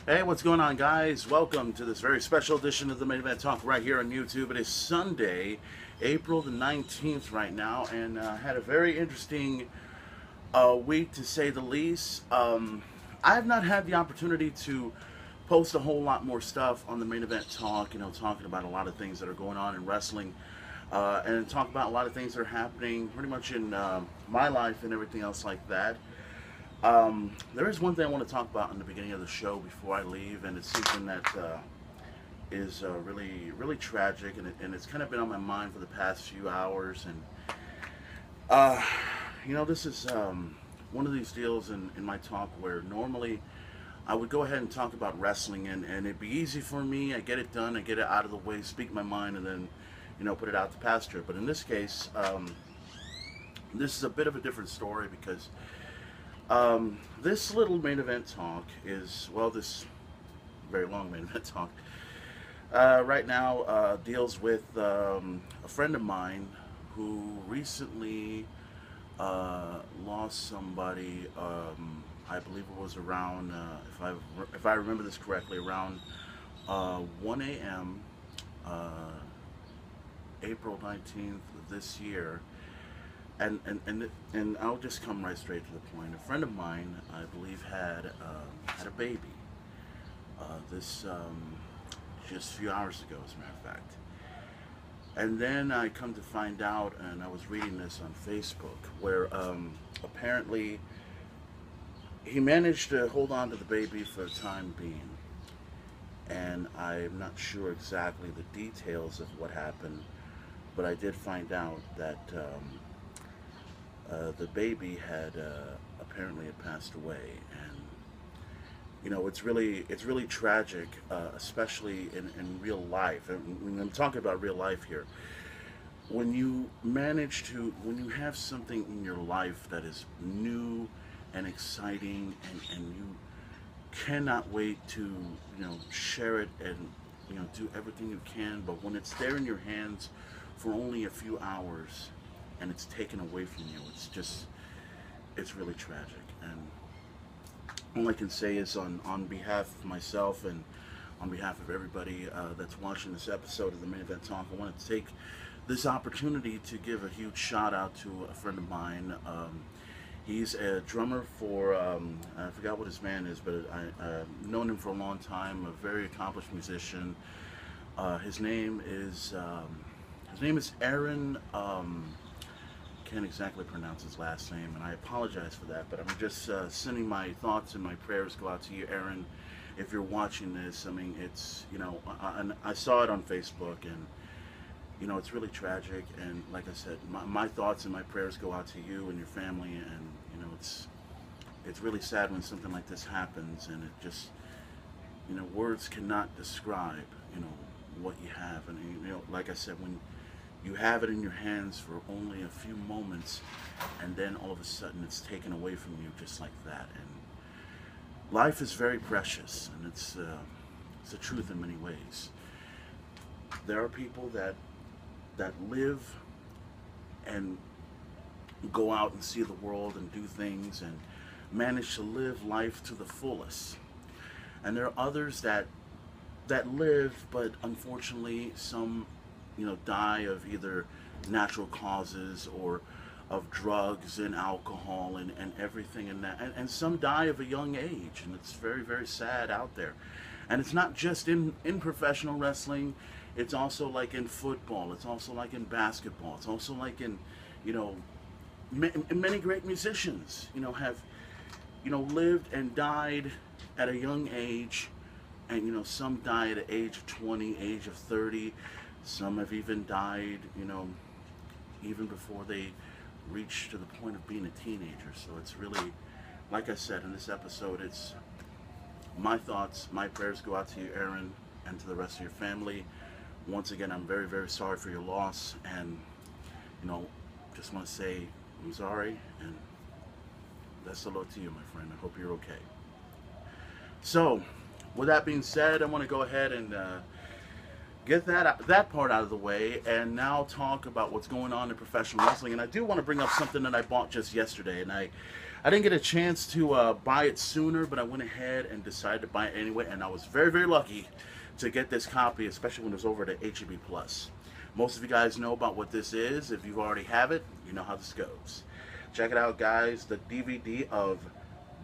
Hey, what's going on, guys? Welcome to this very special edition of the Main Event Talk right here on YouTube. It is Sunday, April the 19th right now, and had a very interesting week to say the least. I have not had the opportunity to post a whole lot more stuff on the Main Event Talk, talking about a lot of things that are going on in wrestling, and talk about a lot of things that are happening pretty much in my life and everything else like that. There is one thing I want to talk about in the beginning of the show before I leave, and it's something that is really, really tragic, and it's kind of been on my mind for the past few hours. And uh, this is one of these deals in my talk where normally I would go ahead and talk about wrestling, and it'd be easy for me. I get it done, I get it out of the way, speak my mind, and then put it out to pasture. But in this case, this is a bit of a different story because this little main event talk is, well, this very long main event talk right now deals with a friend of mine who recently lost somebody. I believe it was around, if I remember this correctly, around 1 a.m. April 19th of this year. And I'll just come right straight to the point. A friend of mine, I believe, had a baby. This just a few hours ago, as a matter of fact. And then I come to find out, and I was reading this on Facebook, where apparently he managed to hold on to the baby for the time being. And I'm not sure exactly the details of what happened, but I did find out that the baby had apparently had passed away, and it's really tragic, especially in real life. And I'm talking about real life here. When you have something in your life that is new and exciting, and you cannot wait to share it and do everything you can, but when it's there in your hands for only a few hours and it's taken away from you, it's really tragic. And all I can say is, on behalf of myself and on behalf of everybody that's watching this episode of the Main Event Talk, I want to take this opportunity to give a huge shout out to a friend of mine. He's a drummer for, I forgot what his band is, but I've known him for a long time, a very accomplished musician. His name is Aaron. Can't exactly pronounce his last name, and I apologize for that, but I'm just sending my thoughts and my prayers go out to you, Aaron, if you're watching this. I mean, it's, I saw it on Facebook, and it's really tragic. And like I said, my thoughts and my prayers go out to you and your family. And it's really sad when something like this happens, and it just, words cannot describe what you have. And like I said, when you have it in your hands for only a few moments, and then all of a sudden it's taken away from you just like that. And life is very precious, and it's the truth in many ways. There are people that live and go out and see the world and do things and manage to live life to the fullest. And there are others that live, but unfortunately some die of either natural causes or of drugs and alcohol and everything in that. And some die of a young age, and it's very, very sad out there. And it's not just in professional wrestling. It's also like in football. It's also like in basketball. It's also like in, many great musicians, have, lived and died at a young age. And, some die at the age of 20, age of 30. Some have even died, even before they reach to the point of being a teenager. So it's really, like I said in this episode, it's my thoughts, my prayers go out to you, Aaron, and to the rest of your family. Once again, I'm very, very sorry for your loss, and just want to say I'm sorry, and best of luck to you, my friend. I hope you're okay. So, with that being said, I want to go ahead and get that part out of the way, and now talk about what's going on in professional wrestling. And I do want to bring up something that I bought just yesterday, and I didn't get a chance to buy it sooner, but I went ahead and decided to buy it anyway, and I was very, very lucky to get this copy, especially when it was over at HEB Plus. Most of you guys know about what this is. If you already have it, you know how this goes. Check it out, guys. The DVD of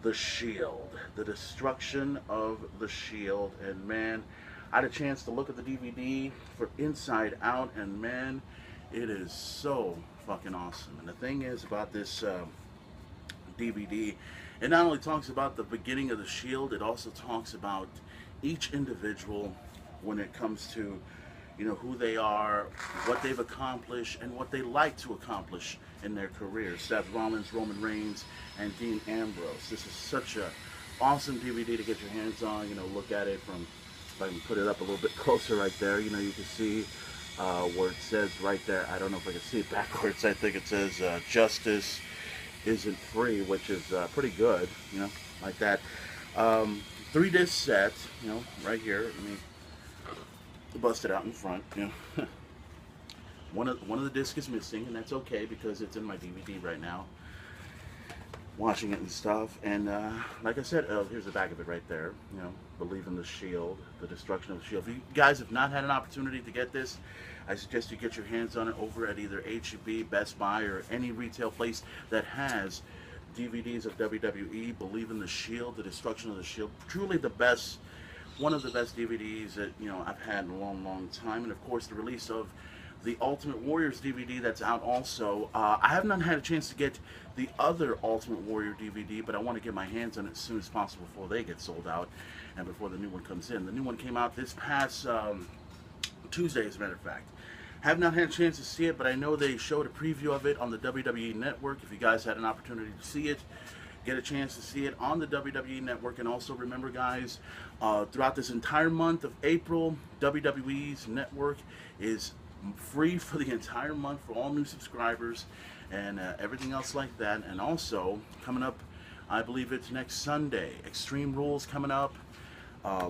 The Shield, The Destruction of the Shield. And man, I had a chance to look at the DVD for Inside Out, and man, it is so fucking awesome. And the thing is about this DVD, it not only talks about the beginning of the Shield, it also talks about each individual when it comes to, you know, who they are, what they've accomplished, and what they like to accomplish in their careers. Seth Rollins, Roman Reigns, and Dean Ambrose. This is such a awesome DVD to get your hands on. You know, look at it from, if I can put it up a little bit closer right there, you know, you can see where it says right there, I don't know if I can see it backwards, I think it says justice isn't free, which is pretty good, you know, like that. 3-disc set, you know, right here. Let me bust it out in front. You know, one of the discs is missing, and that's okay because it's in my DVD right now. Watching it and stuff, and like I said, here's the back of it right there. You know, Believe in the Shield, The Destruction of the Shield. If you guys have not had an opportunity to get this, I suggest you get your hands on it over at either HEB, Best Buy, or any retail place that has DVDs of WWE. Believe in the Shield, The Destruction of the Shield. Truly the best, one of the best DVDs that, you know, I've had in a long, long time. And of course, the release of the Ultimate Warriors DVD that's out also. I have not had a chance to get the other Ultimate Warrior DVD, but I want to get my hands on it as soon as possible before they get sold out and before the new one comes in. The new one came out this past Tuesday, as a matter of fact. Have not had a chance to see it, but I know they showed a preview of it on the WWE Network. If you guys had an opportunity to see it, get a chance to see it on the WWE Network. And also remember, guys, throughout this entire month of April, WWE's network is free for the entire month for all new subscribers and everything else like that. And also coming up, I believe it's next Sunday, Extreme Rules coming up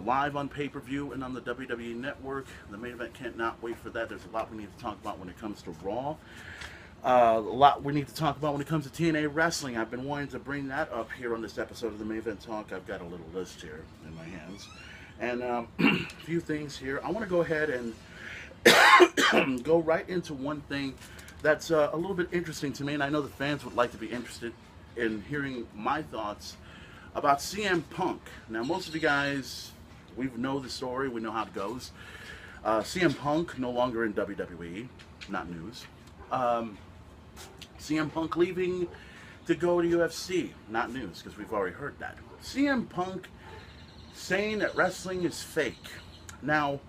live on pay-per-view and on the WWE Network. The main event, can't not wait for that. There's a lot we need to talk about when it comes to Raw. A lot we need to talk about when it comes to TNA Wrestling. I've been wanting to bring that up here on this episode of the Main Event Talk. I've got a little list here in my hands. And a few things here. I want to go ahead and go right into one thing that's a little bit interesting to me, and I know the fans would like to be interested in hearing my thoughts about CM Punk. Now, most of you guys, we know the story, we know how it goes. CM Punk no longer in WWE, not news. CM Punk leaving to go to UFC, not news, because we've already heard that. CM Punk saying that wrestling is fake. Now,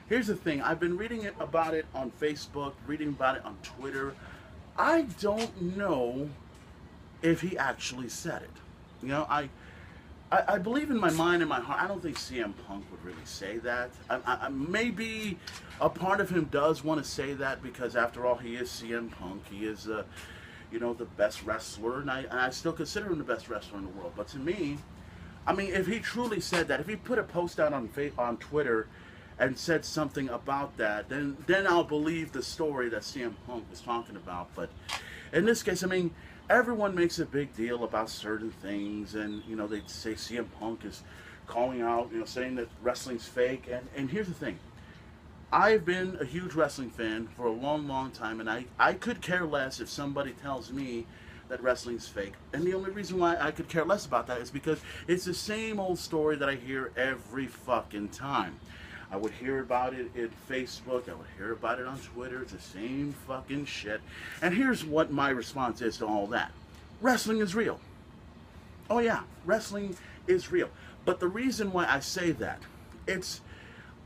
here's the thing. I've been reading about it on Facebook, reading about it on Twitter. I don't know if he actually said it. You know, I believe in my mind and my heart, I don't think CM Punk would really say that. Maybe a part of him does want to say that because, after all, he is CM Punk. He is, you know, the best wrestler, and I still consider him the best wrestler in the world. But to me, I mean, if he truly said that, if he put a post out on Twitter and said something about that, then I'll believe the story that CM Punk was talking about. But in this case, I mean, everyone makes a big deal about certain things, and, you know, they say CM Punk is calling out, you know, saying that wrestling's fake. And here's the thing. I've been a huge wrestling fan for a long, long time, and I could care less if somebody tells me that wrestling's fake. And the only reason why I could care less about that is because it's the same old story that I hear every fucking time. I would hear about it in Facebook. I would hear about it on Twitter. It's the same fucking shit. And here's what my response is to all that. Wrestling is real. Oh yeah, wrestling is real. But the reason why I say that,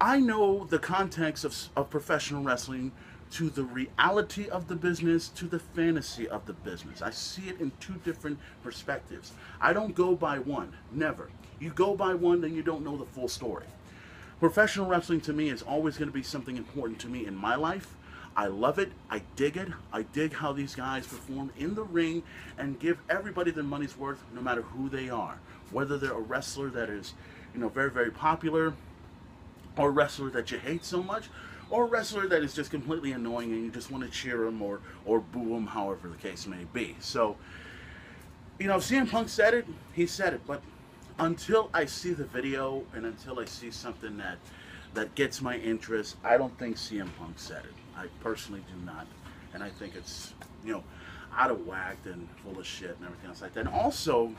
I know the context of professional wrestling to the reality of the business, to the fantasy of the business. I see it in two different perspectives. I don't go by one. Never. You go by one, then you don't know the full story. Professional wrestling to me is always going to be something important to me in my life. I love it. I dig it. I dig how these guys perform in the ring and give everybody their money's worth, no matter who they are. Whether they're a wrestler that is, you know, very, very popular, or a wrestler that you hate so much, or a wrestler that is just completely annoying and you just want to cheer him or boo him, however the case may be. So You know, CM Punk said it, he said it, but until I see the video and until I see something that gets my interest, I don't think CM Punk said it. I personally do not. And I think it's, you know, out of whack and full of shit and everything else like that. And also,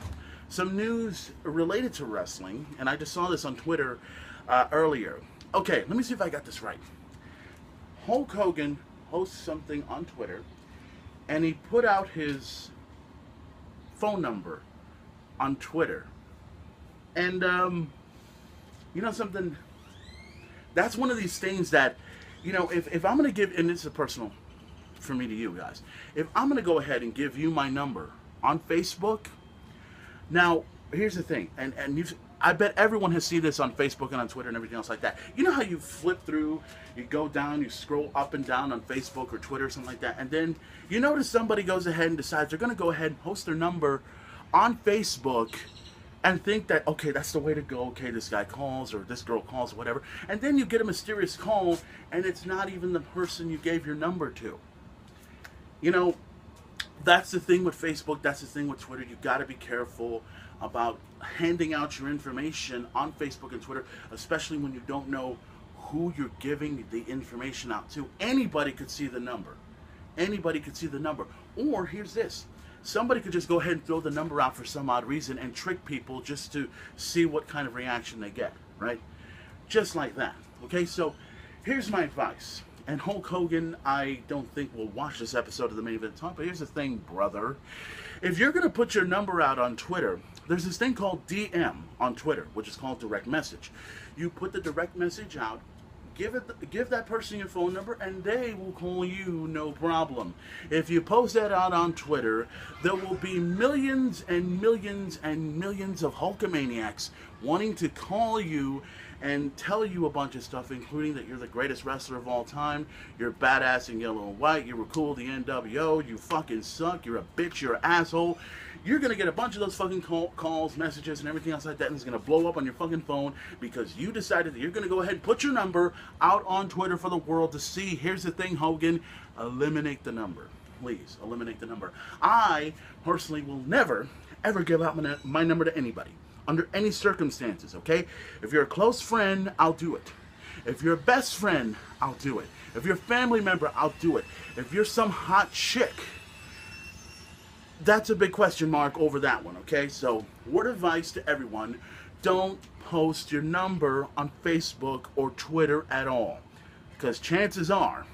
some news related to wrestling, and I just saw this on Twitter earlier. Okay, let me see if I got this right. Hulk Hogan hosts something on Twitter, and he put out his phone number on Twitter. And, you know something? That's one of these things that, you know, if I'm going to give, and this is personal for me to you guys, if I'm going to go ahead and give you my number on Facebook, now, here's the thing, and I bet everyone has seen this on Facebook and on Twitter and everything else like that. You know how you flip through, you go down, you scroll up and down on Facebook or Twitter or something like that, and then you notice somebody goes ahead and decides they're going to go ahead and post their number on Facebook and think that, okay, that's the way to go. Okay, this guy calls or this girl calls or whatever. And then you get a mysterious call and it's not even the person you gave your number to. You know, that's the thing with Facebook. That's the thing with Twitter. You got to be careful about handing out your information on Facebook and Twitter, especially when you don't know who you're giving the information out to. Anybody could see the number. Anybody could see the number. Or here's this. Somebody could just go ahead and throw the number out for some odd reason and trick people just to see what kind of reaction they get, right? Just like that, okay? So here's my advice. And Hulk Hogan, I don't think will watch this episode of the Main Event Talk, but here's the thing, brother. If you're going to put your number out on Twitter, there's this thing called DM on Twitter, which is called direct message. You put the direct message out, give that person your phone number, and they will call you, no problem. If you post that out on Twitter, there will be millions and millions and millions of Hulkamaniacs wanting to call you and tell you a bunch of stuff, including that you're the greatest wrestler of all time, you're badass in yellow and white, you were cool, the NWO, you fucking suck, you're a bitch, you're an asshole. You're going to get a bunch of those fucking calls, messages, and everything else like that, and it's going to blow up on your fucking phone because you decided that you're going to go ahead and put your number out on Twitter for the world to see. Here's the thing, Hogan, eliminate the number. Please, eliminate the number. I, personally, will never, ever give out my number to anybody, under any circumstances, okay? If you're a close friend, I'll do it. If you're a best friend, I'll do it. If you're a family member, I'll do it. If you're some hot chick, that's a big question mark over that one, okay? So, word of advice to everyone, don't post your number on Facebook or Twitter at all. Because chances are,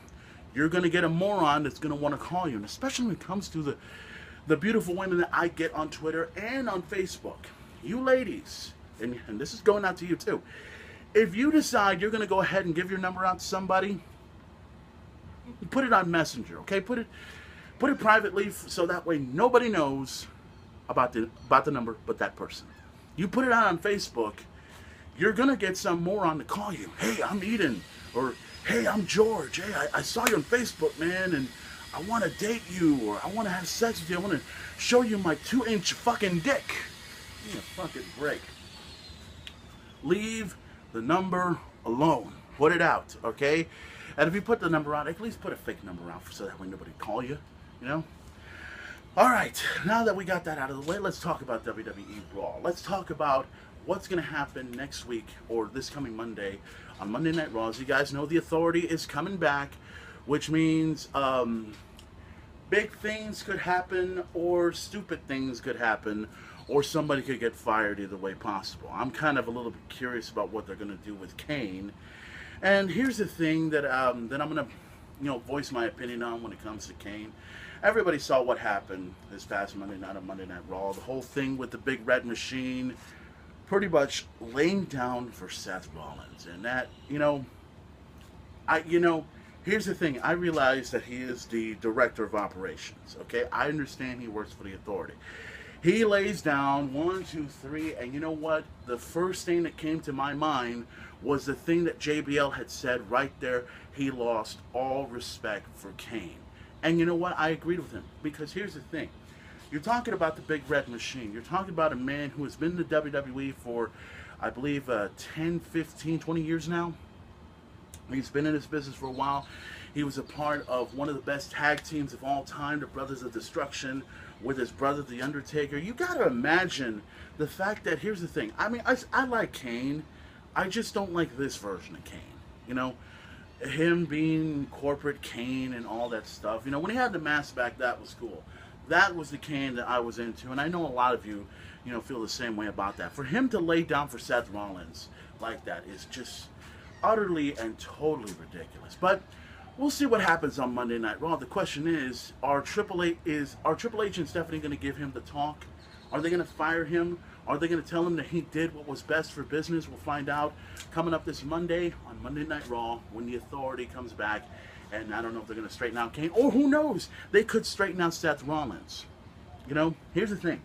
you're going to get a moron that's going to want to call you. And especially when it comes to the beautiful women that I get on Twitter and on Facebook. You ladies, and this is going out to you too. If you decide you're going to go ahead and give your number out to somebody, put it on Messenger, okay? Put it privately so that way nobody knows about the number but that person. You put it out on Facebook, you're going to get some moron to call you. Hey, I'm Eden. Or, hey, I'm George. Hey, I saw you on Facebook, man, and I want to date you. Or I want to have sex with you. I want to show you my 2-inch fucking dick. Give me a fucking break. Leave the number alone. Put it out, okay? And if you put the number out, at least put a fake number out so that way nobody call you. You know? Alright, now that we got that out of the way, let's talk about WWE RAW. Let's talk about what's going to happen next week, or this coming Monday, on Monday Night Raw. As you guys know, the Authority is coming back, which means big things could happen, or stupid things could happen, or somebody could get fired, either way possible. I'm kind of a little bit curious about what they're going to do with Kane. And here's the thing that I'm going to, voice my opinion on when it comes to Kane. Everybody saw what happened this past Monday night on Monday Night Raw. The whole thing with the Big Red Machine pretty much laying down for Seth Rollins. And that, here's the thing. I realize that he is the director of operations, okay? I understand he works for the Authority. He lays down 1, 2, 3, and you know what? The first thing that came to my mind was the thing that JBL had said right there. He lost all respect for Kane. And you know what? I agreed with him. Because here's the thing. You're talking about the Big Red Machine. You're talking about a man who has been in the WWE for, I believe, 10, 15, 20 years now. He's been in this business for a while. He was a part of one of the best tag teams of all time, the Brothers of Destruction, with his brother, The Undertaker. You got to imagine the fact that, here's the thing. I mean, I like Kane. I just don't like this version of Kane. You know, him being corporate Kane and all that stuff. You know, when he had the mask back, that was cool. That was the Kane that I was into, and I know a lot of you, you know, feel the same way about that. For him to lay down for Seth Rollins like that is just utterly and totally ridiculous. But we'll see what happens on Monday Night Raw. The question is, are Triple H and Stephanie going to give him the talk? Are they going to fire him? Are they going to tell him that he did what was best for business? We'll find out coming up this Monday on Monday Night Raw when the Authority comes back. And I don't know if they're going to straighten out Kane, or who knows, they could straighten out Seth Rollins. You know, here's the thing.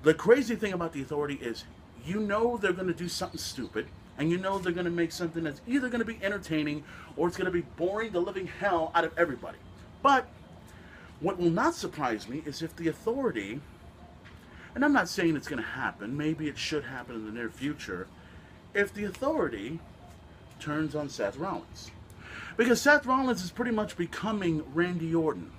The crazy thing about the Authority is, you know they're going to do something stupid, and you know they're going to make something that's either going to be entertaining or it's going to be boring the living hell out of everybody. But what will not surprise me is if the Authority, and I'm not saying it's going to happen, maybe it should happen in the near future, if the Authority turns on Seth Rollins. Because Seth Rollins is pretty much becoming Randy Orton.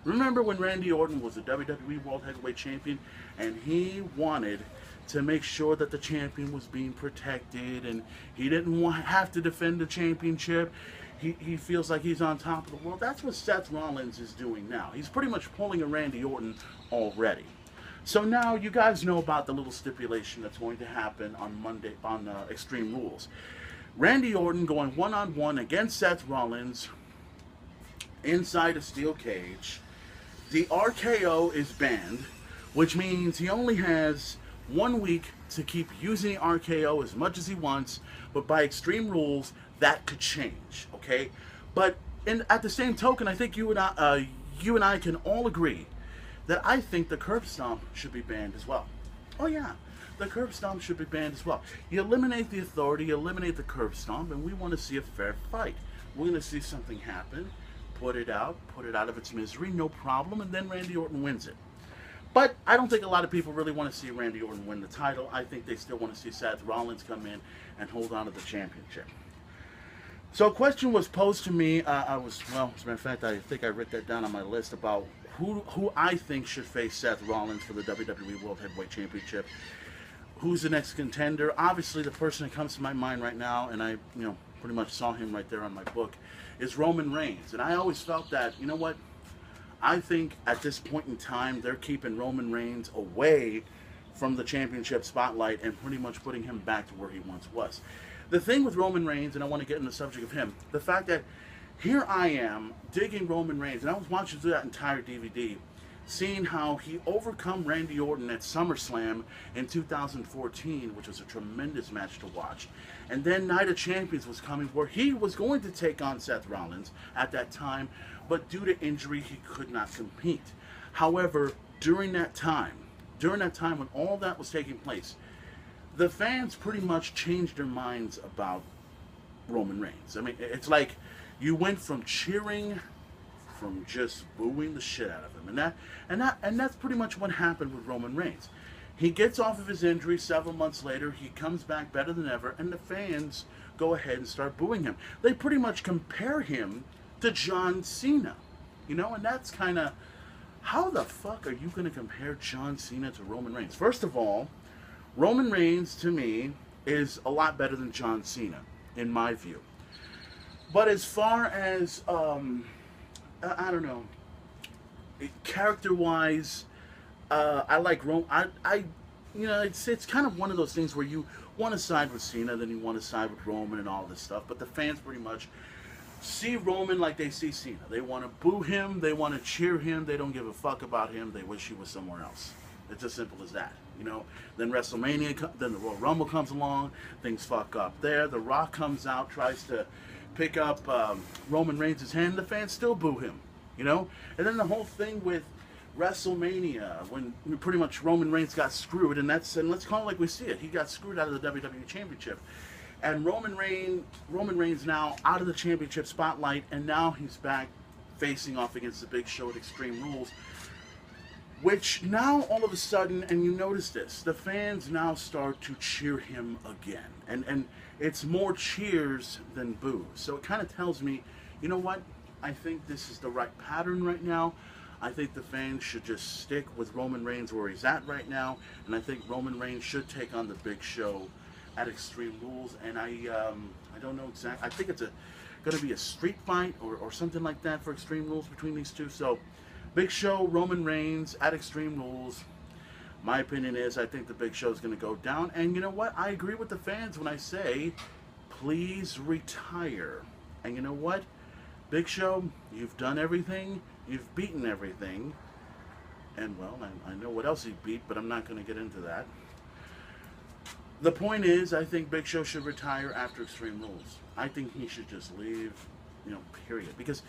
Remember when Randy Orton was the WWE World Heavyweight Champion, and he wanted to make sure that the champion was being protected, and he didn't have to defend the championship. He feels like he's on top of the world. That's what Seth Rollins is doing now. He's pretty much pulling a Randy Orton already. So now you guys know about the little stipulation that's going to happen on Monday on Extreme Rules. Randy Orton going one-on-one against Seth Rollins inside a steel cage. The RKO is banned, which means he only has 1 week to keep using RKO as much as he wants, but by Extreme Rules, that could change, okay? But at the same token, I think you and I can all agree that I think the curb stomp should be banned as well. Oh yeah, the curb stomp should be banned as well. You eliminate the Authority, you eliminate the curb stomp, and we want to see a fair fight. We're going to see something happen, put it out of its misery, no problem, and then Randy Orton wins it. But I don't think a lot of people really want to see Randy Orton win the title. I think they still want to see Seth Rollins come in and hold on to the championship. So a question was posed to me. Well, as a matter of fact, I think I wrote that down on my list about who I think should face Seth Rollins for the WWE World Heavyweight Championship. Who's the next contender? Obviously, the person that comes to my mind right now, and I, pretty much saw him right there on my book, is Roman Reigns. And I always felt that, you know what? I think at this point in time, they're keeping Roman Reigns away from the championship spotlight and pretty much putting him back to where he once was. The thing with Roman Reigns, and I want to get into the subject of him, the fact that here I am digging Roman Reigns, and I was watching through that entire DVD, seeing how he overcome Randy Orton at SummerSlam in 2014, which was a tremendous match to watch. And then Night of Champions was coming, where he was going to take on Seth Rollins at that time, but due to injury, he could not compete. However, during that time when all that was taking place, the fans pretty much changed their minds about Roman Reigns. I mean, it's like you went from cheering from just booing the shit out of him, and that's pretty much what happened with Roman Reigns. He gets off of his injury several months later. He comes back better than ever, and the fans go ahead and start booing him. They pretty much compare him to John Cena, and that's kind of, how the fuck are you going to compare John Cena to Roman Reigns? First of all, Roman Reigns to me is a lot better than John Cena in my view. But as far as I don't know, character-wise, I like Roman. It's kind of one of those things where you want to side with Cena, then you want to side with Roman and all this stuff. But the fans pretty much see Roman like they see Cena. They want to boo him, they want to cheer him, they don't give a fuck about him, they wish he was somewhere else. It's as simple as that, Then WrestleMania, then the Royal Rumble comes along, things fuck up there. The Rock comes out, tries to pick up Roman Reigns' hand, the fans still boo him, And then the whole thing with WrestleMania, when pretty much Roman Reigns got screwed, and let's call it like we see it. He got screwed out of the WWE Championship. And Roman Reigns now out of the championship spotlight, and now he's back facing off against the Big Show at Extreme Rules. Which now all of a sudden, and you notice this, the fans now start to cheer him again. And it's more cheers than boos. So it kind of tells me, you know what? I think this is the right pattern right now. I think the fans should just stick with Roman Reigns where he's at right now, and I think Roman Reigns should take on the Big Show at Extreme Rules. And I don't know exactly. I think it's going to be a street fight or something like that for Extreme Rules between these two. So, Big Show, Roman Reigns at Extreme Rules. My opinion is I think the Big Show is going to go down. And you know what? I agree with the fans when I say, please retire. And you know what? Big Show, you've done everything. You've beaten everything. And, well, I know what else he beat, but I'm not going to get into that. The point is, I think Big Show should retire after Extreme Rules. I think he should just leave, period. Because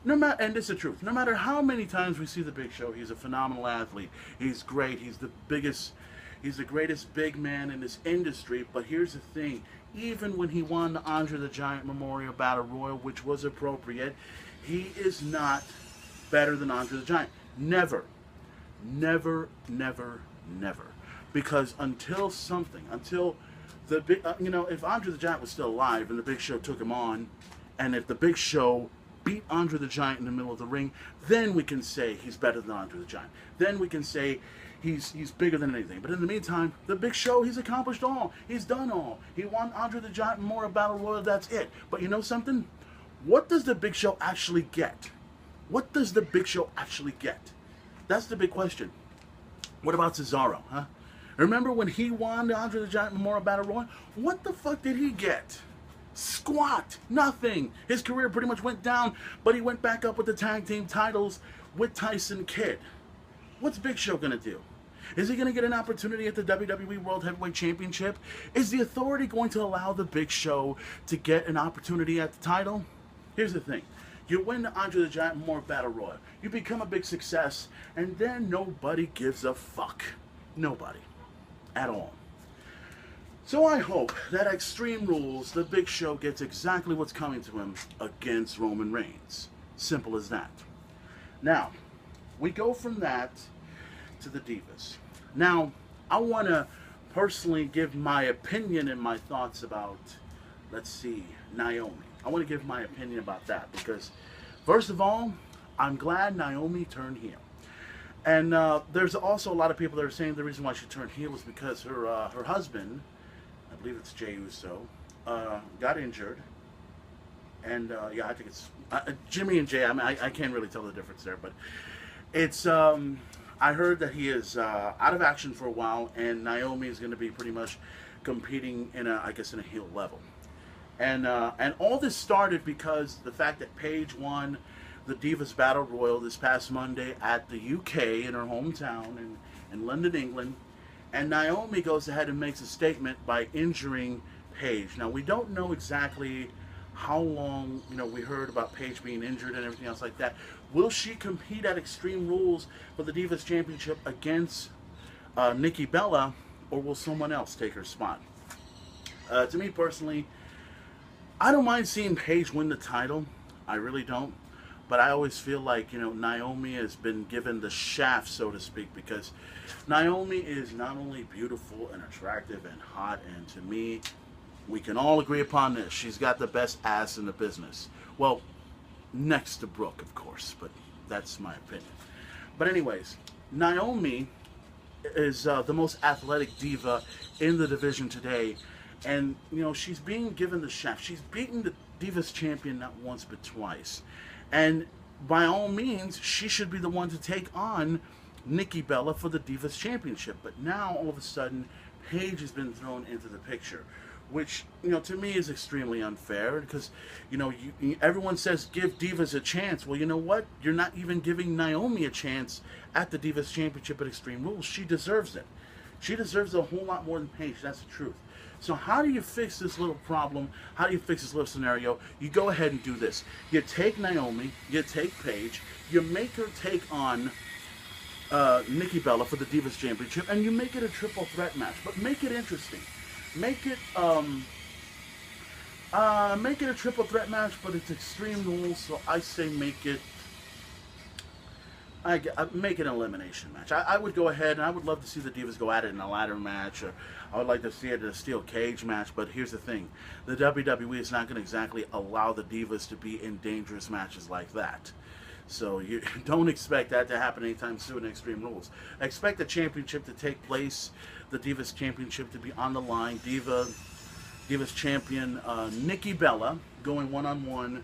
no matter, and this is the truth, no matter how many times we see the Big Show, he's a phenomenal athlete. He's great. He's the greatest big man in this industry. But here's the thing. Even when he won the Andre the Giant Memorial Battle Royal, which was appropriate, he is not better than Andre the Giant. Never. Never, never, never. Because until the big, if Andre the Giant was still alive and the Big Show took him on, and if the Big Show beat Andre the Giant in the middle of the ring, then we can say he's better than Andre the Giant. Then we can say he's bigger than anything. But in the meantime, the Big Show, he's accomplished all. He's done all. He won Andre the Giant Memorial Battle Royal, that's it. But you know something? What does the Big Show actually get? What does the Big Show actually get? That's the big question. What about Cesaro, huh? Remember when he won the Andre the Giant Memorial Battle Royal? What the fuck did he get? Squat. Nothing. His career pretty much went down, but he went back up with the tag team titles with Tyson Kidd. What's Big Show going to do? Is he going to get an opportunity at the WWE World Heavyweight Championship? Is the Authority going to allow the Big Show to get an opportunity at the title? Here's the thing. You win the Andre the Giant Memorial Battle Royal. You become a big success, and then nobody gives a fuck. Nobody. At all. So I hope that at Extreme Rules, the Big Show gets exactly what's coming to him against Roman Reigns. Simple as that. Now, we go from that to the Divas. Now, I want to personally give my opinion and my thoughts about, let's see, Naomi. I want to give my opinion about that because, first of all, I'm glad Naomi turned heel. And there's also a lot of people that are saying the reason why she turned heel was because her husband, I believe it's Jey Uso, got injured. And yeah, I think it's Jimmy and Jey. I mean, I can't really tell the difference there, but it's I heard that he is out of action for a while, and Naomi is going to be pretty much competing in a heel level. And all this started because the fact that Paige won the Divas Battle Royal this past Monday at the UK in her hometown in London, England. And Naomi goes ahead and makes a statement by injuring Paige. Now, we don't know exactly how long, we heard about Paige being injured and everything else like that. Will she compete at Extreme Rules for the Divas Championship against Nikki Bella, or will someone else take her spot? To me personally, I don't mind seeing Paige win the title. I really don't. But I always feel like, Naomi has been given the shaft, so to speak, because Naomi is not only beautiful and attractive and hot, and to me, we can all agree upon this. She's got the best ass in the business. Well, next to Brooke, of course, but that's my opinion. But anyways, Naomi is the most athletic diva in the division today. And, she's being given the shaft. She's beaten the Divas champion not once but twice. And by all means, she should be the one to take on Nikki Bella for the Divas Championship. But now, all of a sudden, Paige has been thrown into the picture, which, to me is extremely unfair because, everyone says give Divas a chance. Well, you know what? You're not even giving Naomi a chance at the Divas Championship at Extreme Rules. She deserves it. She deserves a whole lot more than Paige. That's the truth. So how do you fix this little problem? How do you fix this little scenario? You go ahead and do this. You take Naomi, you take Paige, you make her take on Nikki Bella for the Divas Championship, and you make it a triple threat match. But make it interesting. Make it a triple threat match, but it's Extreme Rules, so I say make it make it an elimination match. I would go ahead and I would love to see the Divas go at it in a ladder match, or I would like to see it in a steel cage match. But here's the thing. The WWE is not going to exactly allow the Divas to be in dangerous matches like that. So you don't expect that to happen anytime soon in Extreme Rules. Expect the championship to take place, the Divas Championship to be on the line. Divas champion Nikki Bella going one-on-one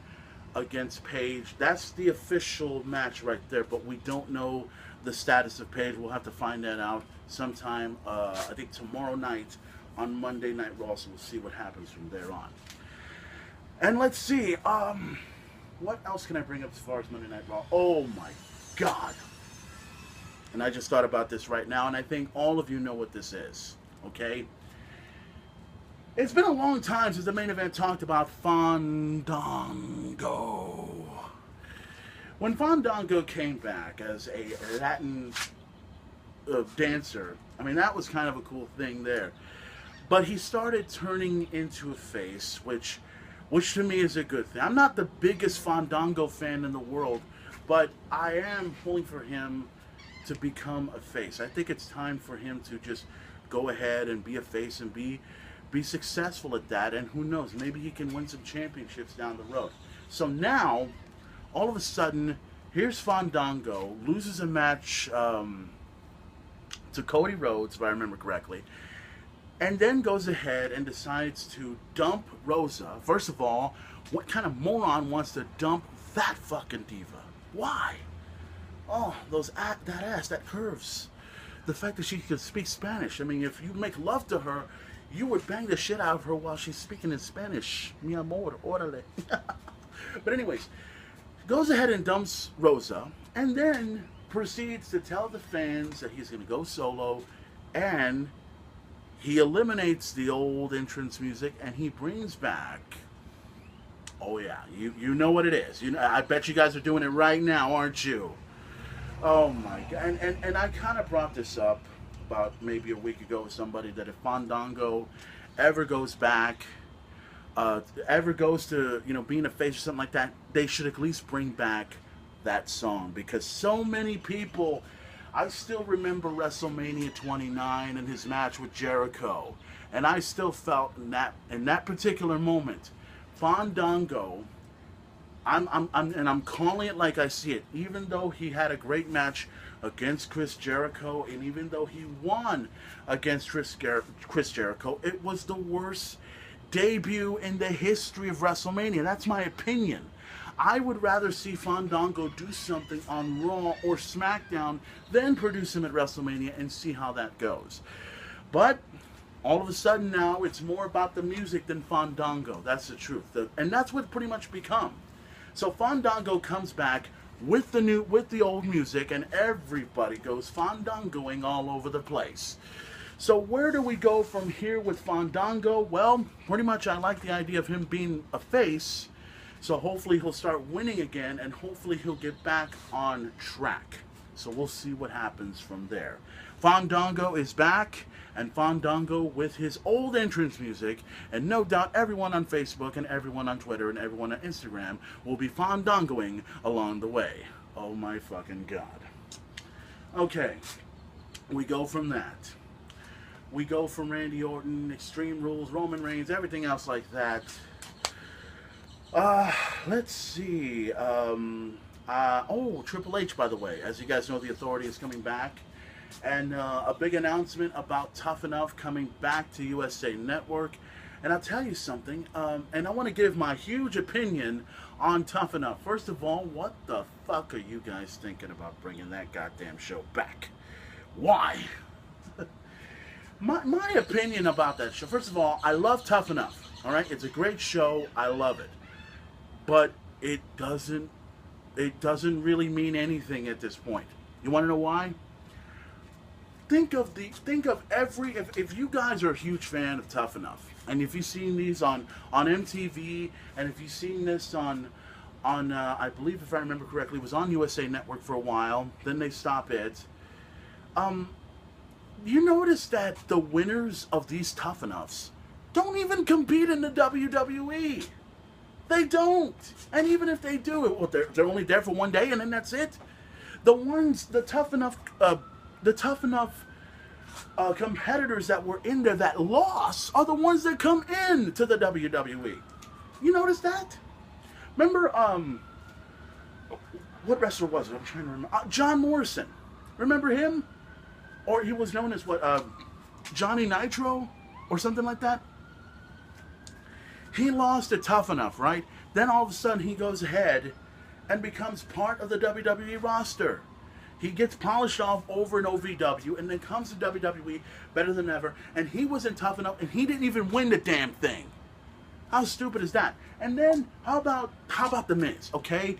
against Paige. That's the official match right there, but we don't know the status of Paige. We'll have to find that out sometime, I think tomorrow night on Monday Night Raw, so we'll see what happens from there on. And let's see, what else can I bring up as far as Monday Night Raw? Oh my God. And I just thought about this right now, and I think all of you know what this is, okay? It's been a long time since the main event talked about Fandango. When Fandango came back as a Latin dancer, I mean, that was kind of a cool thing there. But he started turning into a face, which to me is a good thing. I'm not the biggest Fandango fan in the world, but I am pulling for him to become a face. I think it's time for him to just go ahead and be a face and be successful at that, and who knows, maybe he can win some championships down the road. So now, all of a sudden, here's Fandango, loses a match to Cody Rhodes, if I remember correctly, and then goes ahead and decides to dump Rosa. First of all, what kind of moron wants to dump that fucking diva? Why? Oh, that ass, that curves. The fact that she could speak Spanish. I mean, if you make love to her, you would bang the shit out of her while she's speaking in Spanish. Mi amor, órale. But anyways, goes ahead and dumps Rosa, and then proceeds to tell the fans that he's going to go solo, and he eliminates the old entrance music, and he brings back, oh yeah, you know what it is. You know, I bet you guys are doing it right now, aren't you? Oh my God. And I kind of brought this up about maybe a week ago with somebody, that if Fandango ever goes back, ever goes to, you know, being a face or something like that, they should at least bring back that song, because so many people, I still remember WrestleMania 29 and his match with Jericho, and I still felt in that particular moment, Fandango, I'm calling it like I see it, even though he had a great match against Chris Jericho, and even though he won against Chris Jericho, it was the worst debut in the history of WrestleMania. That's my opinion. I would rather see Fandango do something on Raw or SmackDown than produce him at WrestleMania and see how that goes. But all of a sudden now, it's more about the music than Fandango. That's the truth. And that's what it's pretty much become. So Fandango comes back with the old music, and everybody goes Fandangoing all over the place. So where do we go from here with Fandango? Well, pretty much I like the idea of him being a face. So hopefully he'll start winning again, and hopefully he'll get back on track. So we'll see what happens from there. Fandango is back, and Fandango with his old entrance music, and no doubt everyone on Facebook and everyone on Twitter and everyone on Instagram will be Fandangoing along the way. Oh my fucking God. Okay, we go from that. We go from Randy Orton, Extreme Rules, Roman Reigns, everything else like that. Let's see. Oh, Triple H, by the way. As you guys know, the Authority is coming back. And a big announcement about Tough Enough coming back to USA Network. And I'll tell you something, and I want to give my huge opinion on Tough Enough. First of all, what the fuck are you guys thinking about bringing that goddamn show back? Why? My opinion about that show, first of all, I love Tough Enough. All right? It's a great show. I love it. But it doesn't really mean anything at this point. You want to know why? Think of if you guys are a huge fan of Tough Enough, and if you've seen these on MTV, and if you've seen this on I believe, if I remember correctly, it was on USA Network for a while, then they stopped it. You notice that the winners of these Tough Enoughs don't even compete in the WWE. They don't. And even if they do, well, they're only there for one day, and then that's it. The Tough Enough competitors that were in there that lost are the ones that come in to the WWE. You notice that? Remember, what wrestler was it? I'm trying to remember. John Morrison. Remember him? Or he was known as what? Johnny Nitro? Or something like that? He lost to Tough Enough, right? Then all of a sudden he goes ahead and becomes part of the WWE roster. He gets polished off over in OVW and then comes to WWE better than ever. And he wasn't Tough Enough and he didn't even win the damn thing. How stupid is that? And then how about The Miz, okay?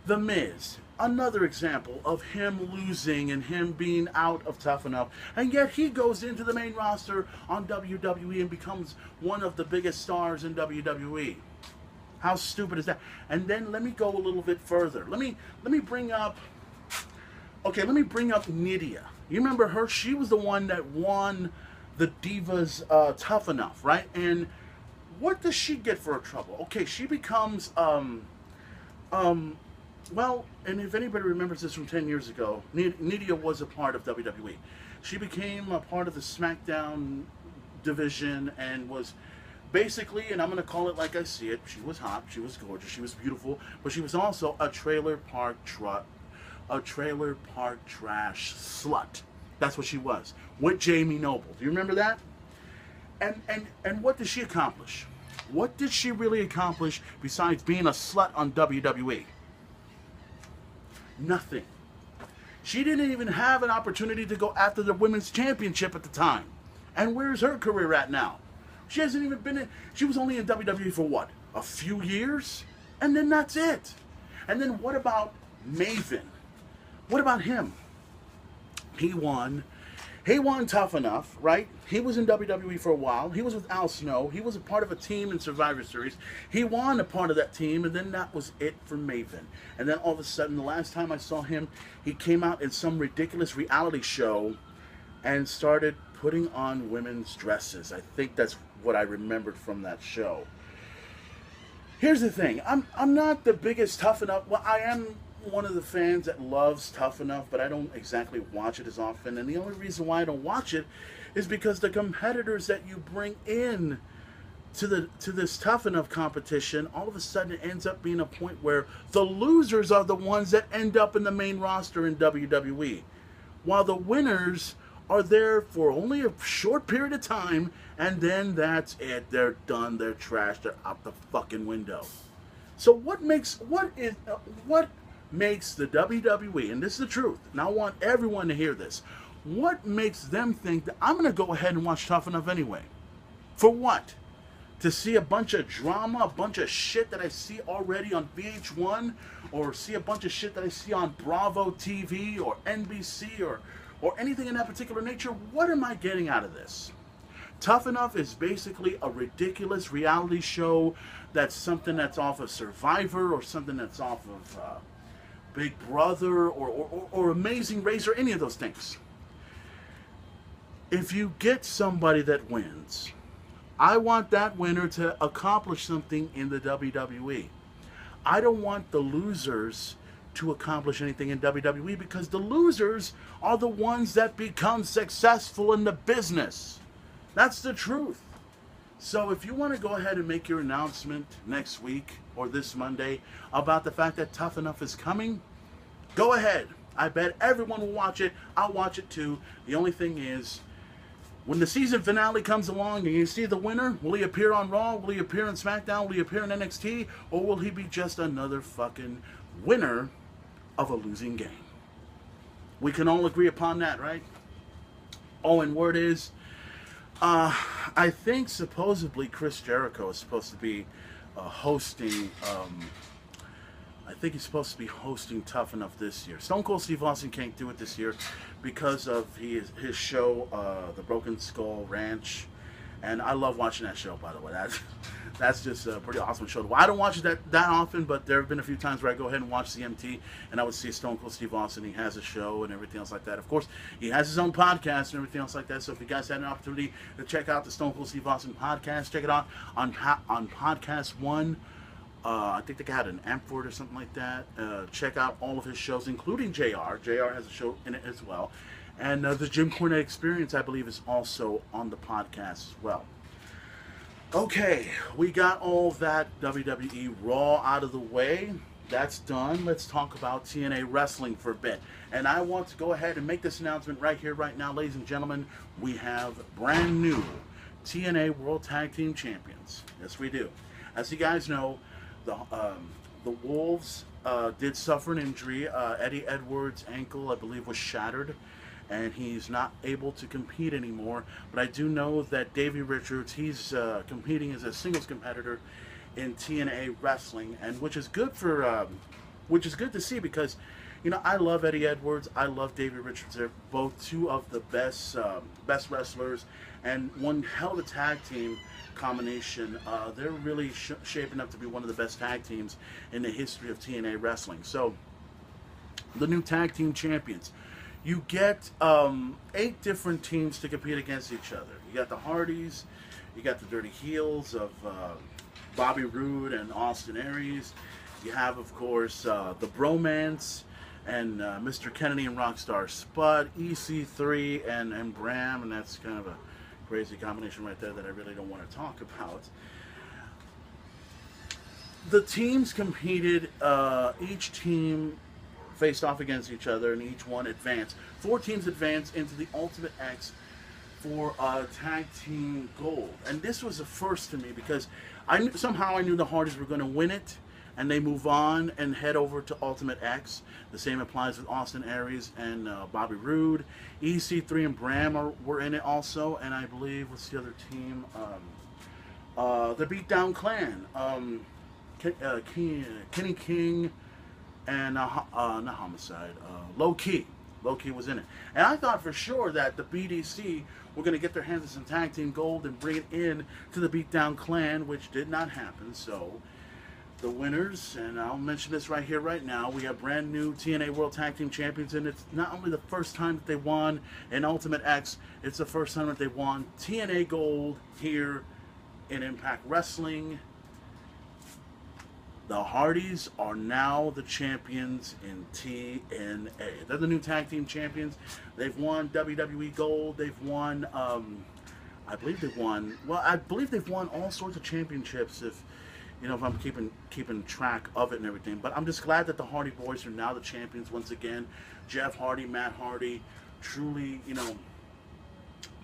The Miz, another example of him losing and him being out of Tough Enough. And yet he goes into the main roster on WWE and becomes one of the biggest stars in WWE. How stupid is that? And then let me go a little bit further. Let me bring up Nydia. You remember her? She was the one that won the Divas Tough Enough, right? And what does she get for her trouble? Okay, she becomes well, and if anybody remembers this from 10 years ago, Nydia was a part of WWE. She became a part of the SmackDown division and was basically, and I'm going to call it like I see it, she was hot, she was gorgeous, she was beautiful, but she was also a trailer park trash slut. That's what she was, with Jamie Noble. Do you remember that? And what did she accomplish? What did she really accomplish besides being a slut on WWE? Nothing. She didn't even have an opportunity to go after the women's championship at the time. And where's her career at now? She hasn't even been in, she was only in WWE for what? A few years? And then that's it. And then what about Maven? What about him? He won Tough Enough, right? He was in WWE for a while. He was with Al Snow. He was a part of a team in Survivor Series. He won a part of that team, and then that was it for Maven. And then all of a sudden, the last time I saw him, he came out in some ridiculous reality show and started putting on women's dresses. I think that's what I remembered from that show. Here's the thing. I'm not the biggest Tough Enough. Well, I am one of the fans that loves Tough Enough, but I don't exactly watch it as often. And the only reason why I don't watch it is because the competitors that you bring in to this Tough Enough competition, all of a sudden it ends up being a point where the losers are the ones that end up in the main roster in WWE, while the winners are there for only a short period of time, and then that's it. They're done. They're trashed. They're out the fucking window. So what makes the WWE, and this is the truth, and I want everyone to hear this, what makes them think that I'm going to go ahead and watch Tough Enough anyway? For what? To see a bunch of drama, a bunch of shit that I see already on VH1, or see a bunch of shit that I see on Bravo TV or NBC or anything in that particular nature? What am I getting out of this? Tough Enough is basically a ridiculous reality show that's something that's off of Survivor or something that's off of Big Brother or Amazing Race or any of those things. If you get somebody that wins, I want that winner to accomplish something in the WWE. I don't want the losers to accomplish anything in WWE, because the losers are the ones that become successful in the business. That's the truth. So if you want to go ahead and make your announcement next week or this Monday about the fact that Tough Enough is coming, go ahead. I bet everyone will watch it. I'll watch it too. The only thing is, when the season finale comes along and you see the winner, will he appear on Raw? Will he appear on SmackDown? Will he appear in NXT? Or will he be just another fucking winner of a losing game? We can all agree upon that, right? Oh, and word is, I think supposedly Chris Jericho is supposed to be hosting, I think he's supposed to be hosting Tough Enough this year. Stone Cold Steve Austin can't do it this year because of his show, The Broken Skull Ranch. And I love watching that show, by the way. That's just a pretty awesome show. Well, I don't watch it that often, but there have been a few times where I go ahead and watch CMT, and I would see Stone Cold Steve Austin. He has a show and everything else like that. Of course, he has his own podcast and everything else like that. So if you guys had an opportunity to check out the Stone Cold Steve Austin podcast, check it out on Podcast One. I think they had an Amford or something like that. Check out all of his shows, including JR. JR has a show in it as well. And the Jim Cornette Experience, I believe, is also on the podcast as well. Okay, we got all that WWE Raw out of the way. that's done, let's talk about TNA Wrestling for a bit. And I want to go ahead and make this announcement right here, right now, ladies and gentlemen. We have brand new TNA World Tag Team Champions. Yes, we do. As you guys know, the Wolves did suffer an injury. Eddie Edwards' ankle, I believe, was shattered, and he's not able to compete anymore. But I do know that Davey Richards, he's competing as a singles competitor in TNA Wrestling, and which is good to see, because I love Eddie Edwards, I love Davey Richards. They're both two of the best wrestlers, and one hell of a tag team combination. They're really shaping up to be one of the best tag teams in the history of TNA Wrestling. So the new tag team champions, you get 8 different teams to compete against each other. You got the Hardys, you got the Dirty Heels of Bobby Roode and Austin Aries. You have, of course, the Bromance and Mr. Kennedy and Rockstar Spud, EC3 and Bram, and that's kind of a crazy combination right there that I really don't want to talk about. The teams competed, each team faced off against each other, and each one advanced. 4 teams advanced into the Ultimate X for tag team gold, and this was a first to me, because somehow I knew the Hardys were going to win it, and they move on and head over to Ultimate X. The same applies with Austin Aries and Bobby Roode. EC3 and Bram were in it also, and I believe, what's the other team? The Beatdown Clan. Kenny King and not Homicide. Low Key. Low Key was in it. And I thought for sure that the BDC were going to get their hands on some tag team gold and bring it in to the Beatdown Clan, which did not happen. So the winners, and I'll mention this right here, right now, we have brand new TNA World Tag Team Champions, and it's not only the first time that they won in Ultimate X, it's the first time that they won TNA Gold here in Impact Wrestling. The Hardys are now the champions in TNA. They're the new tag team champions. They've won WWE Gold. They've won, I believe they've won all sorts of championships, if I'm keeping track of it and everything. But I'm just glad that the Hardy Boys are now the champions once again. Jeff Hardy, Matt Hardy, truly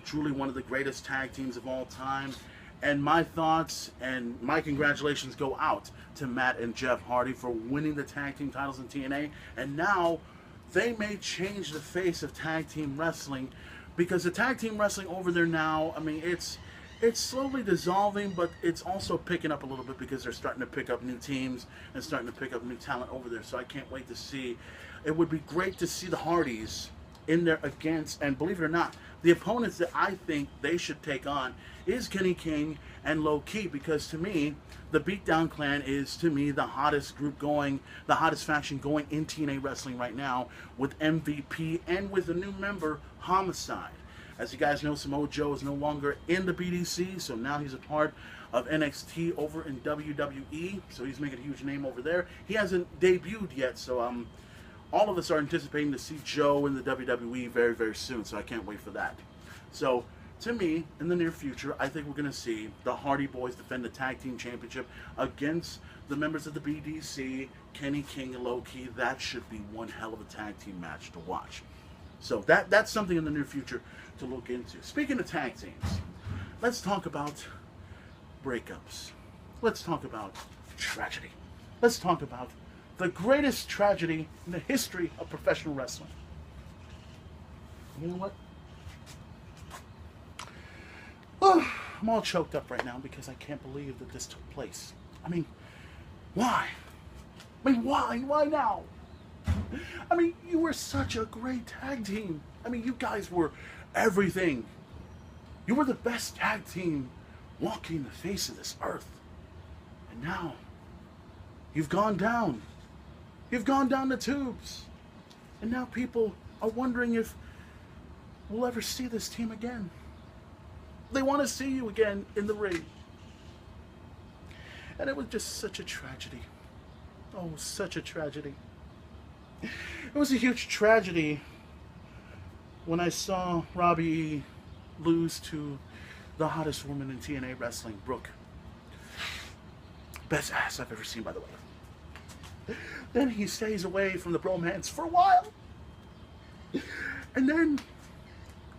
one of the greatest tag teams of all time. And my thoughts and my congratulations go out to Matt and Jeff Hardy for winning the tag team titles in TNA. And now they may change the face of tag team wrestling, because the tag team wrestling over there now, I mean, it's slowly dissolving, but it's also picking up a little bit, because they're starting to pick up new teams and starting to pick up new talent over there. So I can't wait to see. It would be great to see the Hardys in there against, and believe it or not, the opponents that I think they should take on is Kenny King and Low Key, because to me, the Beatdown Clan is, to me, the hottest group going, the hottest faction going in TNA Wrestling right now, with MVP and with a new member, Homicide. As you guys know, Samoa Joe is no longer in the BDC, so now he's a part of NXT over in WWE, so he's making a huge name over there. He hasn't debuted yet, so all of us are anticipating to see Joe in the WWE very, very soon, so I can't wait for that. So, to me, in the near future, I think we're going to see the Hardy Boys defend the Tag Team Championship against the members of the BDC, Kenny King and Low Key. That should be one hell of a tag team match to watch. So that's something in the near future to look into. Speaking of tag teams, let's talk about breakups. Let's talk about tragedy. Let's talk about the greatest tragedy in the history of professional wrestling. You know what? Oh, I'm all choked up right now because I can't believe that this took place. I mean, why? I mean, why? Why now? I mean, you were such a great tag team. I mean, you guys were everything. You were the best tag team walking the face of this earth. And now, you've gone down. You've gone down the tubes. And now people are wondering if we'll ever see this team again. They want to see you again in the ring. And it was just such a tragedy. Oh, such a tragedy. It was a huge tragedy when I saw Robbie E. lose to the hottest woman in TNA Wrestling, Brooke. Best ass I've ever seen, by the way. Then he stays away from the bromance for a while. And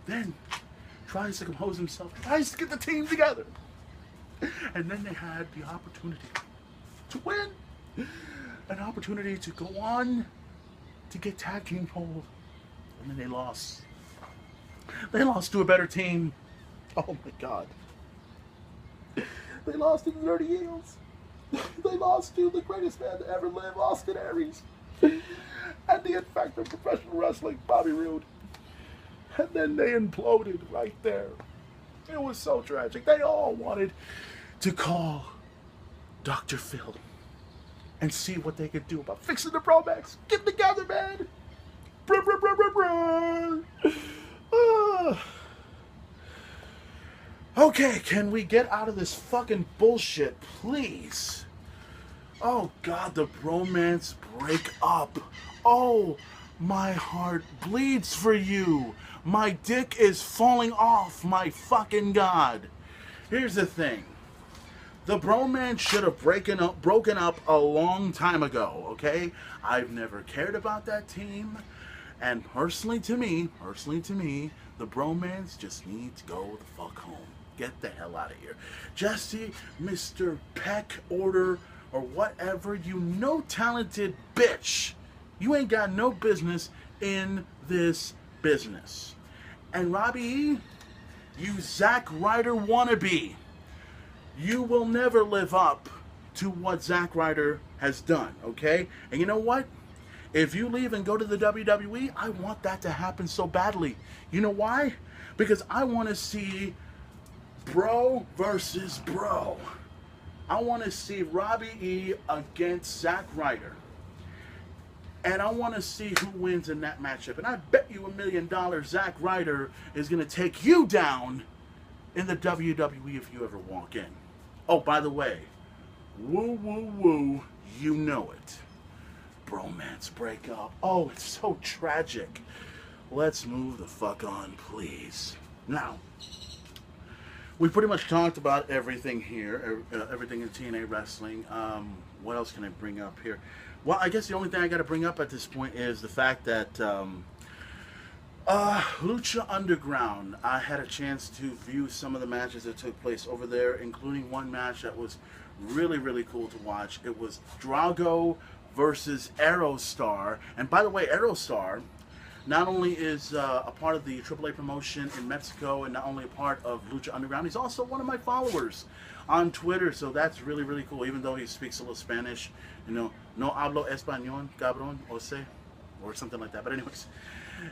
then tries to compose himself, tries to get the team together. And then they had the opportunity to win. An opportunity to go on to get tag team hold. And then they lost. They lost to a better team. Oh my God. They lost to the Dirty Eagles. They lost to the greatest man to ever live, Austin Aries. And the infector of professional wrestling, Bobby Roode. And then they imploded right there. It was so tragic. They all wanted to call Dr. Phil and see what they could do about fixing the bromance. Get together, man. Bruh, bruh, bruh, bruh, bruh. Okay, can we get out of this fucking bullshit, please? Oh God, the bromance break up. Oh, my heart bleeds for you. My dick is falling off, my fucking God. Here's the thing. The bromance should have broken up a long time ago, okay? I've never cared about that team. And personally to me, the bromance just needs to go the fuck home. Get the hell out of here. Jesse, Mr. Peck Order, or whatever, you no talented bitch. You ain't got no business in this business. And Robbie E., you Zack Ryder wannabe. You will never live up to what Zack Ryder has done, okay? And you know what? If you leave and go to the WWE, I want that to happen so badly. You know why? Because I want to see bro versus bro. I want to see Robbie E. against Zack Ryder. And I want to see who wins in that matchup. And I bet you $1 million Zack Ryder is going to take you down in the WWE if you ever walk in. Oh, by the way, woo, woo, woo, you know it. Bromance breakup. Oh, it's so tragic. Let's move the fuck on, please. Now, we pretty much talked about everything here, everything in TNA Wrestling. What else can I bring up here? Well, I guess the only thing I got to bring up at this point is the fact that Lucha Underground, I had a chance to view some of the matches that took place over there, including one match that was really, really cool to watch. It was Drago versus Aerostar. And by the way, Aerostar not only is a part of the AAA promotion in Mexico and not only a part of Lucha Underground, he's also one of my followers on Twitter. So that's really, really cool, even though he speaks a little Spanish. You know, no hablo español, cabrón, o sé, or something like that. But anyways,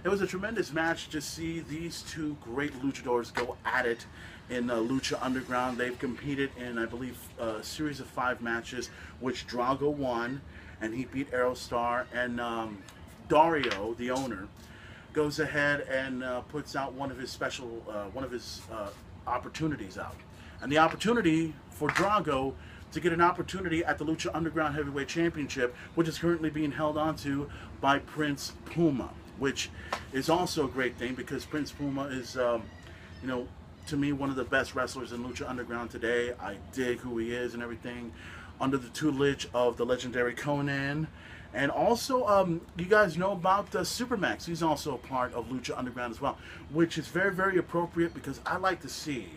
it was a tremendous match to see these two great luchadors go at it in Lucha Underground. They've competed in, I believe, a series of 5 matches, which Drago won, and he beat Aerostar. And Dario, the owner, goes ahead and puts out one of his opportunities out. And the opportunity for Drago to get an opportunity at the Lucha Underground Heavyweight Championship, which is currently being held onto by Prince Puma, which is also a great thing because Prince Puma is, you know, to me, one of the best wrestlers in Lucha Underground today. I dig who he is and everything, under the tutelage of the legendary Conan. And also, you guys know about Supermax. He's also a part of Lucha Underground as well, which is very, very appropriate because I like to see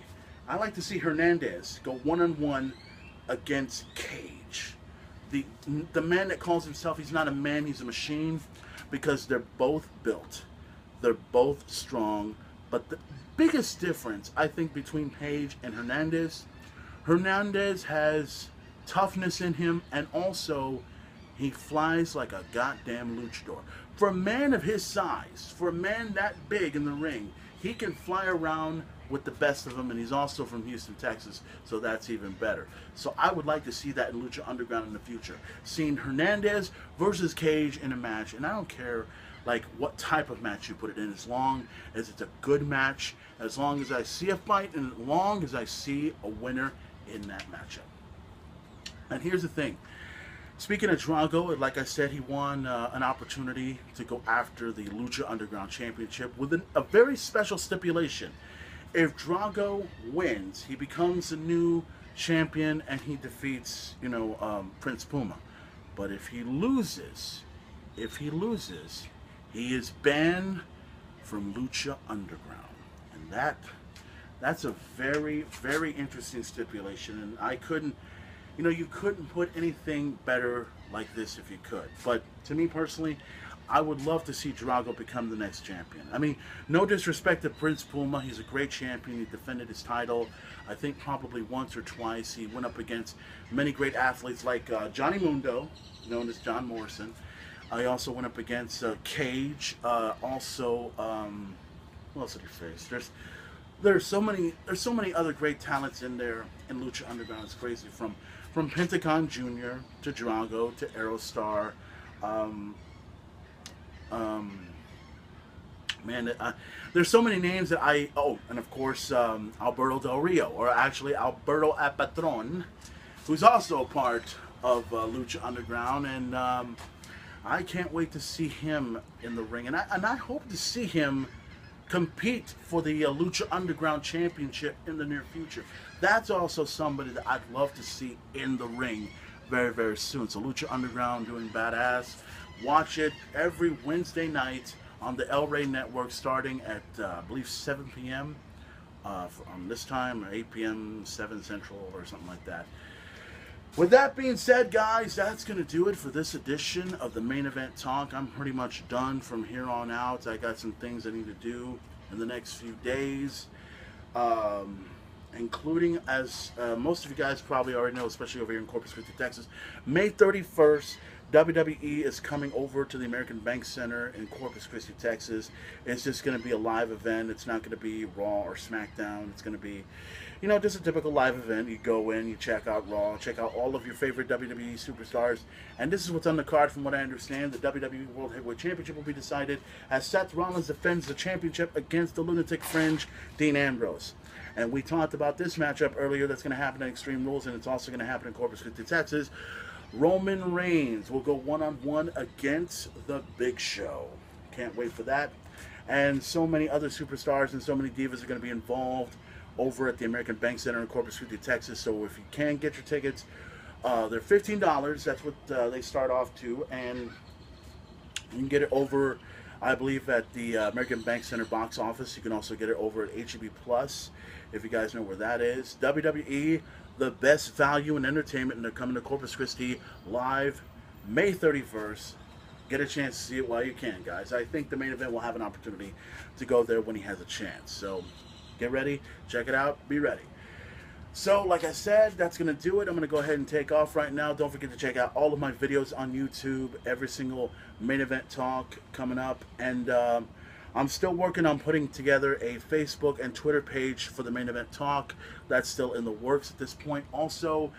Hernandez go one-on-one against Cage. The man that calls himself, he's not a man, he's a machine, because they're both built. They're both strong. But the biggest difference, I think, between Cage and Hernandez has toughness in him, and also he flies like a goddamn luchador. For a man of his size, for a man that big in the ring, he can fly around with the best of them, and he's also from Houston, Texas, so that's even better. So I would like to see that in Lucha Underground in the future. Seeing Hernandez versus Cage in a match, and I don't care like what type of match you put it in, as long as it's a good match, as long as I see a fight, and as long as I see a winner in that matchup. And here's the thing. Speaking of Drago, like I said, he won an opportunity to go after the Lucha Underground Championship with a very special stipulation. If Drago wins, he becomes a new champion and he defeats, you know, Prince Puma. But if he loses, he is banned from Lucha Underground. And that's a very, very interesting stipulation. And I couldn't, you couldn't put anything better like this if you could. But to me personally, I would love to see Drago become the next champion. I mean, no disrespect to Prince Puma. He's a great champion. He defended his title, I think, probably once or twice. He went up against many great athletes like Johnny Mundo, known as John Morrison. I also went up against Cage. Also, what else did he face? There's so many other great talents in there in Lucha Underground. It's crazy, from Pentagon Jr. to Drago to Aerostar. Man, there's so many names that and of course Alberto Del Rio, or actually Alberto El Patron, who's also a part of Lucha Underground, and I can't wait to see him in the ring, and I hope to see him compete for the Lucha Underground Championship in the near future. That's also somebody that I'd love to see in the ring very, very soon. So Lucha Underground doing badass. Watch it every Wednesday night on the El Rey Network, starting at I believe 7 p.m. On this time, or 8 p.m. 7 Central or something like that. With that being said, guys, that's going to do it for this edition of the Main Event Talk. I'm pretty much done from here on out. I got some things I need to do in the next few days, including, as most of you guys probably already know, especially over here in Corpus Christi, Texas, May 31st, WWE is coming over to the American Bank Center in Corpus Christi, Texas. It's just going to be a live event. It's not going to be Raw or SmackDown. It's going to be, just a typical live event. You go in, you check out Raw, check out all of your favorite WWE superstars. And this is what's on the card from what I understand. The WWE World Heavyweight Championship will be decided as Seth Rollins defends the championship against the Lunatic Fringe, Dean Ambrose. And we talked about this matchup earlier that's going to happen at Extreme Rules, and it's also going to happen in Corpus Christi, Texas. Roman Reigns will go one-on-one against The Big Show. Can't wait for that. And so many other superstars and so many divas are going to be involved over at the American Bank Center in Corpus Christi, Texas. So if you can get your tickets, they're $15. That's what they start off to. And you can get it over, I believe, at the American Bank Center box office. You can also get it over at HEB Plus, if you guys know where that is. WWE, the best value in entertainment, and they're coming to Corpus Christi live May 31st. Get a chance to see it while you can, guys. I think the Main Event will have an opportunity to go there when he has a chance. So get ready, check it out, be ready. So, like I said, that's going to do it. I'm going to go ahead and take off right now. Don't forget to check out all of my videos on YouTube. Every single Main Event Talk coming up. And I'm still working on putting together a Facebook and Twitter page for the Main Event Talk. That's still in the works at this point. Also,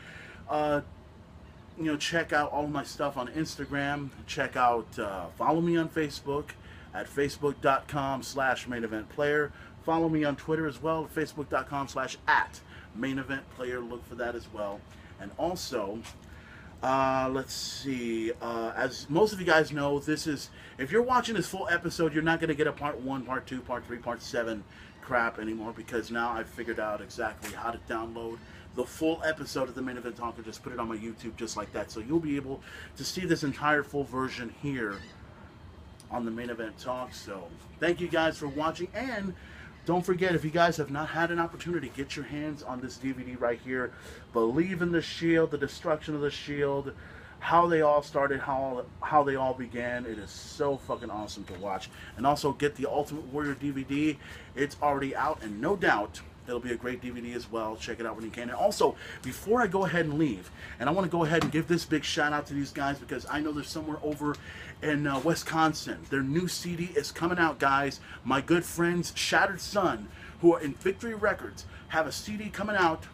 check out all of my stuff on Instagram. Check out, follow me on Facebook at facebook.com/maineventplayer. Follow me on Twitter as well at facebook.com/@maineventplayer. Look for that as well. And also, let's see, as most of you guys know, if you're watching this full episode, you're not going to get a part 1, part 2, part 3, part 7 crap anymore, because now I've figured out exactly how to download the full episode of the Main Event Talk and just put it on my YouTube just like that. So you'll be able to see this entire full version here on the Main Event Talk. So thank you guys for watching, and don't forget, if you guys have not had an opportunity, get your hands on this DVD right here. Believe in the Shield, the destruction of the Shield, how they all started, how they all began. It is so fucking awesome to watch. And also get the Ultimate Warrior DVD. It's already out, and no doubt it'll be a great DVD as well. Check it out when you can. And also, before I go ahead and leave, and I want to go ahead and give this big shout out to these guys, because I know they're somewhere over in Wisconsin. Their new CD is coming out, guys. My good friends Shattered Sun, who are in Victory Records, have a CD coming out.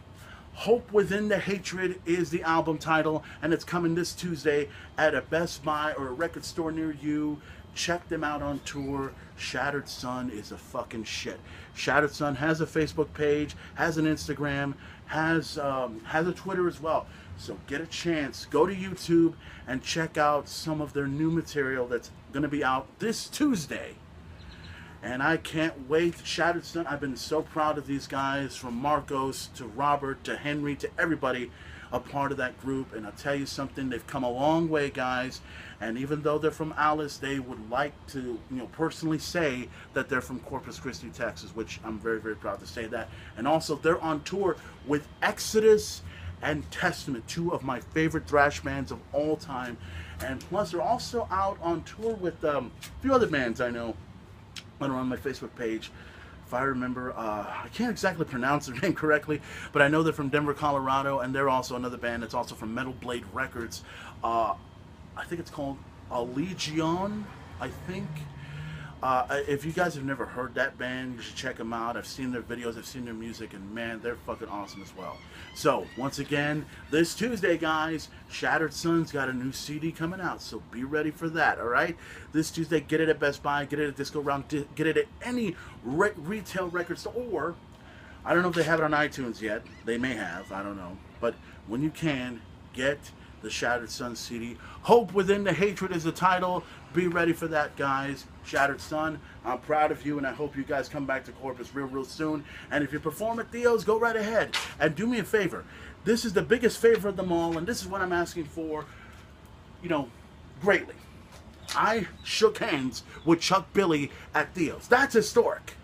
Hope Within the Hatred is the album title, and it's coming this Tuesday at a Best Buy or a record store near you. Check them out on tour. Shattered Sun is a fucking shit. Shattered Sun has a Facebook page, has an Instagram, has a Twitter as well. So get a chance, go to YouTube and check out some of their new material that's going to be out this Tuesday. And I can't wait. Shattered Sun, I've been so proud of these guys, from Marcos to Robert to Henry to everybody a part of that group, and I'll tell you something, they've come a long way, guys. And even though they're from Alice, they would like to, personally say that they're from Corpus Christi, Texas, which I'm very, very proud to say that. And also, they're on tour with Exodus and Testament, two of my favorite thrash bands of all time. And plus, they're also out on tour with a few other bands I know that are on my Facebook page. If I remember, I can't exactly pronounce their name correctly, but I know they're from Denver, Colorado, and they're also another band that's also from Metal Blade Records. I think it's called Legion, I think. If you guys have never heard that band, you should check them out. I've seen their videos, I've seen their music, and man, they're fucking awesome as well. So, once again, this Tuesday, guys, Shattered Sun's got a new CD coming out, so be ready for that, alright? This Tuesday, get it at Best Buy, get it at Disco Round, get it at any retail record store, or, I don't know if they have it on iTunes yet. They may have, I don't know. But when you can, get the Shattered Sun CD. Hope Within the Hatred is the title. Be ready for that, guys. Shattered Sun, I'm proud of you, and I hope you guys come back to Corpus real soon. And if you perform at Theo's, go right ahead. And do me a favor. This is the biggest favor of them all, and this is what I'm asking for, greatly. I shook hands with Chuck Billy at Theo's. That's historic.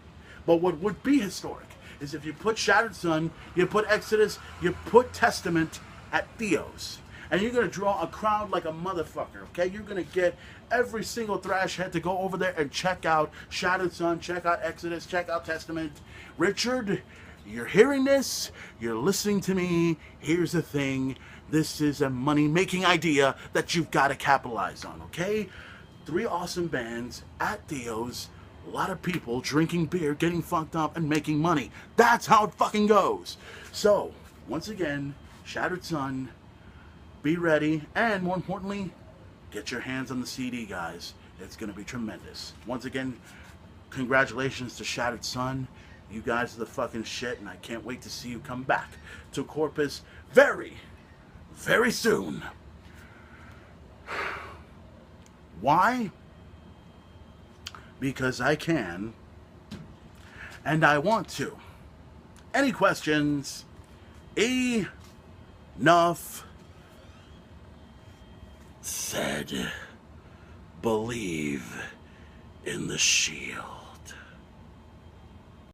But what would be historic is if you put Shattered Sun, you put Exodus, you put Testament at Theo's. And you're going to draw a crowd like a motherfucker, okay? You're going to get every single thrash head to go over there and check out Shattered Sun, check out Exodus, check out Testament. Richard, you're hearing this, you're listening to me. Here's the thing. This is a money-making idea that you've got to capitalize on, okay? 3 awesome bands at Theo's. A lot of people drinking beer, getting fucked up, and making money. That's how it fucking goes. So, once again, Shattered Sun, be ready, and more importantly, get your hands on the CD, guys. It's going to be tremendous. Once again, congratulations to Shattered Sun. You guys are the fucking shit, and I can't wait to see you come back to Corpus very, very soon. Why? Because I can, and I want to. Any questions? Enough said. Believe in the shield.